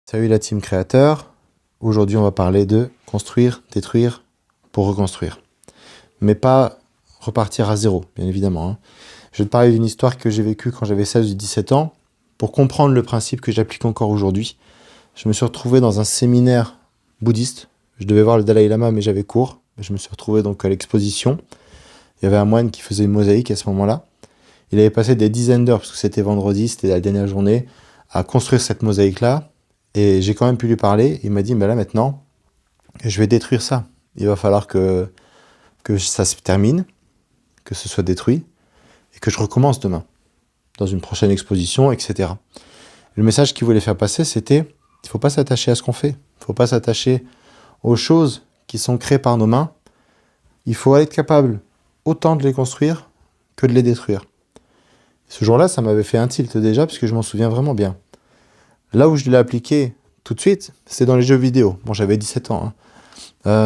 Salut la team créateur. Aujourd'hui, on va parler de construire, détruire pour reconstruire. Mais pas repartir à zéro, bien évidemment. Je vais te parler d'une histoire que j'ai vécue quand j'avais 16 ou 17 ans. Pour comprendre le principe que j'applique encore aujourd'hui, je me suis retrouvé dans un séminaire bouddhiste. Je devais voir le Dalai Lama, mais j'avais cours. Je me suis retrouvé donc à l'exposition. Il y avait un moine qui faisait une mosaïque à ce moment-là. Il avait passé des dizaines d'heures, parce que c'était vendredi, c'était la dernière journée, à construire cette mosaïque-là. Et j'ai quand même pu lui parler. Il m'a dit, là maintenant, je vais détruire ça. Il va falloir que ça se termine, que ce soit détruit, et que je recommence demain, dans une prochaine exposition, etc. Le message qu'il voulait faire passer, c'était, il ne faut pas s'attacher à ce qu'on fait. Il ne faut pas s'attacher aux choses qui sont créées par nos mains. Il faut être capable autant de les construire que de les détruire. Ce jour-là, ça m'avait fait un tilt déjà, parce que je m'en souviens vraiment bien. Là où je l'ai appliqué tout de suite, c'est dans les jeux vidéo. Bon, j'avais 17 ans.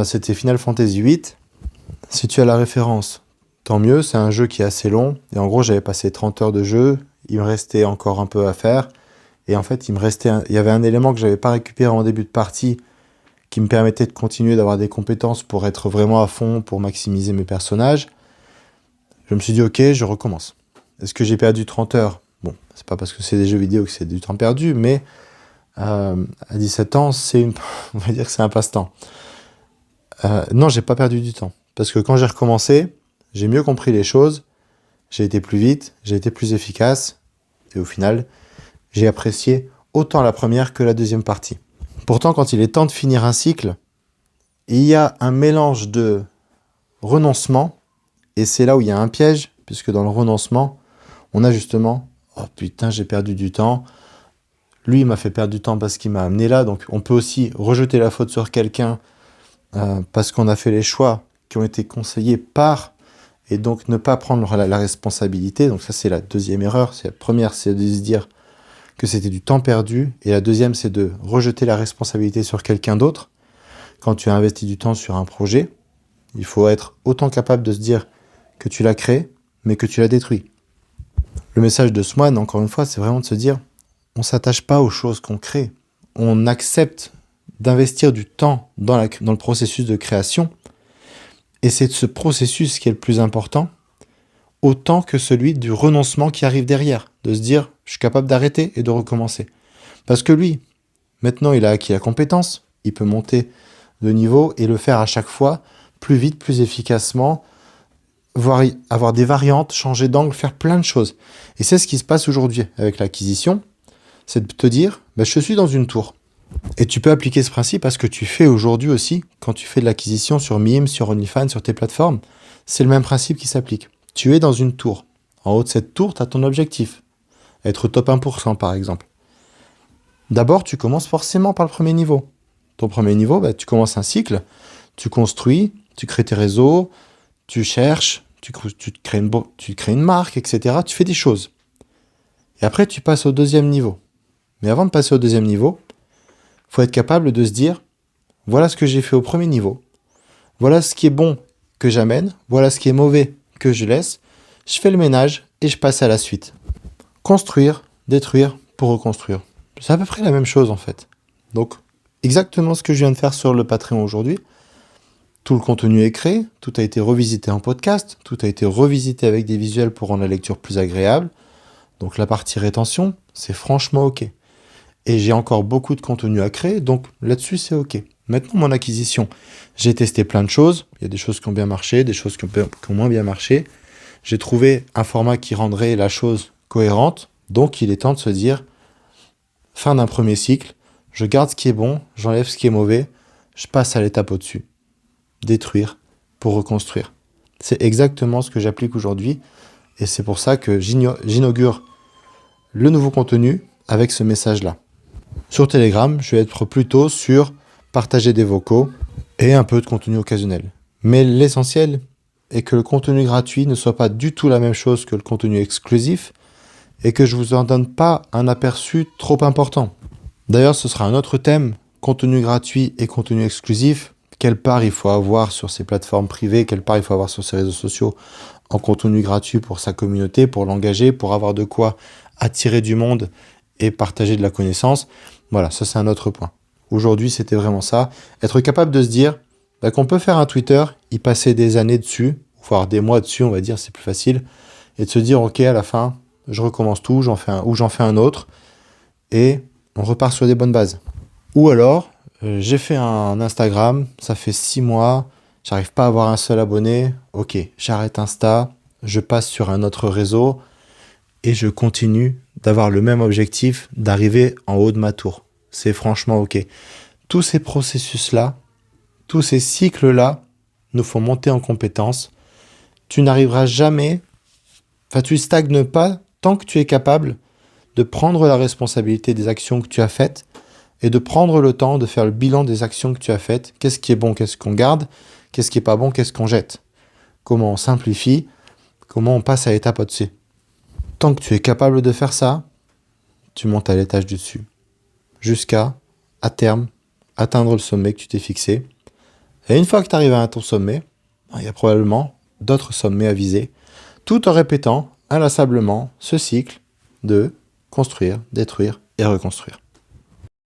C'était Final Fantasy VIII. Si tu as la référence, tant mieux. C'est un jeu qui est assez long. Et en gros, j'avais passé 30 heures de jeu. Il me restait encore un peu à faire. Et en fait, il y avait un élément que je n'avais pas récupéré en début de partie qui me permettait de continuer d'avoir des compétences pour être vraiment à fond, pour maximiser mes personnages. Je me suis dit, ok, je recommence. Est-ce que j'ai perdu 30 heures ? Bon, c'est pas parce que c'est des jeux vidéo que c'est du temps perdu, mais à 17 ans, on va dire que c'est un passe-temps. Non, j'ai pas perdu du temps. Parce que quand j'ai recommencé, j'ai mieux compris les choses, j'ai été plus vite, j'ai été plus efficace, et au final, j'ai apprécié autant la première que la deuxième partie. Pourtant, quand il est temps de finir un cycle, il y a un mélange de renoncement, et c'est là où il y a un piège, puisque dans le renoncement, on a justement « Oh putain, j'ai perdu du temps ». Lui, il m'a fait perdre du temps parce qu'il m'a amené là. Donc, on peut aussi rejeter la faute sur quelqu'un parce qu'on a fait les choix qui ont été conseillés par, et donc ne pas prendre la responsabilité. Donc ça, c'est la deuxième erreur. La première, c'est de se dire que c'était du temps perdu. Et la deuxième, c'est de rejeter la responsabilité sur quelqu'un d'autre. Quand tu as investi du temps sur un projet, il faut être autant capable de se dire que tu l'as créé, mais que tu l'as détruit. Le message de Swan, encore une fois, c'est vraiment de se dire on ne s'attache pas aux choses qu'on crée. On accepte d'investir du temps dans le processus de création. Et c'est ce processus qui est le plus important, autant que celui du renoncement qui arrive derrière. De se dire, je suis capable d'arrêter et de recommencer. Parce que lui, maintenant, il a acquis la compétence. Il peut monter de niveau et le faire à chaque fois, plus vite, plus efficacement, voire avoir des variantes, changer d'angle, faire plein de choses. Et c'est ce qui se passe aujourd'hui avec l'acquisition. C'est de te dire, je suis dans une tour. Et tu peux appliquer ce principe à ce que tu fais aujourd'hui aussi, quand tu fais de l'acquisition sur Mime, sur OnlyFans, sur tes plateformes. C'est le même principe qui s'applique. Tu es dans une tour. En haut de cette tour, tu as ton objectif. Être top 1% par exemple. D'abord, tu commences forcément par le premier niveau. Ton premier niveau, tu commences un cycle, tu construis, tu crées tes réseaux, tu cherches, tu crées une marque, etc. Tu fais des choses. Et après, tu passes au deuxième niveau. Mais avant de passer au deuxième niveau, il faut être capable de se dire, voilà ce que j'ai fait au premier niveau, voilà ce qui est bon que j'amène, voilà ce qui est mauvais que je laisse, je fais le ménage et je passe à la suite. Construire, détruire pour reconstruire. C'est à peu près la même chose en fait. Donc, exactement ce que je viens de faire sur le Patreon aujourd'hui. Tout le contenu est créé, tout a été revisité en podcast, tout a été revisité avec des visuels pour rendre la lecture plus agréable. Donc la partie rétention, c'est franchement OK. Et j'ai encore beaucoup de contenu à créer, donc là-dessus, c'est OK. Maintenant, mon acquisition, j'ai testé plein de choses. Il y a des choses qui ont bien marché, des choses qui ont moins bien marché. J'ai trouvé un format qui rendrait la chose cohérente. Donc, il est temps de se dire, fin d'un premier cycle, je garde ce qui est bon, j'enlève ce qui est mauvais, je passe à l'étape au-dessus. Détruire pour reconstruire. C'est exactement ce que j'applique aujourd'hui. Et c'est pour ça que j'inaugure le nouveau contenu avec ce message-là. Sur Telegram, je vais être plutôt sur partager des vocaux et un peu de contenu occasionnel. Mais l'essentiel est que le contenu gratuit ne soit pas du tout la même chose que le contenu exclusif et que je ne vous en donne pas un aperçu trop important. D'ailleurs, ce sera un autre thème, contenu gratuit et contenu exclusif. Quelle part il faut avoir sur ces plateformes privées, quelle part il faut avoir sur ces réseaux sociaux en contenu gratuit pour sa communauté, pour l'engager, pour avoir de quoi attirer du monde et partager de la connaissance. Voilà, ça c'est un autre point. Aujourd'hui, c'était vraiment ça. Être capable de se dire qu'on peut faire un Twitter, y passer des années dessus, voire des mois dessus, on va dire, c'est plus facile, et de se dire, ok, à la fin, je recommence tout, j'en fais un autre, et on repart sur des bonnes bases. Ou alors, j'ai fait un Instagram, ça fait 6 mois, j'arrive pas à avoir un seul abonné, ok, j'arrête Insta, je passe sur un autre réseau, et je continue d'avoir le même objectif, d'arriver en haut de ma tour. C'est franchement ok. Tous ces processus-là, tous ces cycles-là, nous font monter en compétences. Tu n'arriveras jamais, tu stagnes pas tant que tu es capable de prendre la responsabilité des actions que tu as faites et de prendre le temps de faire le bilan des actions que tu as faites. Qu'est-ce qui est bon, qu'est-ce qu'on garde, qu'est-ce qui est pas bon, qu'est-ce qu'on jette. Comment on simplifie, comment on passe à l'étape au-dessus. Tant que tu es capable de faire ça, tu montes à l'étage du dessus. Jusqu'à, à terme, atteindre le sommet que tu t'es fixé. Et une fois que tu arrives à ton sommet, il y a probablement d'autres sommets à viser, tout en répétant inlassablement ce cycle de construire, détruire et reconstruire.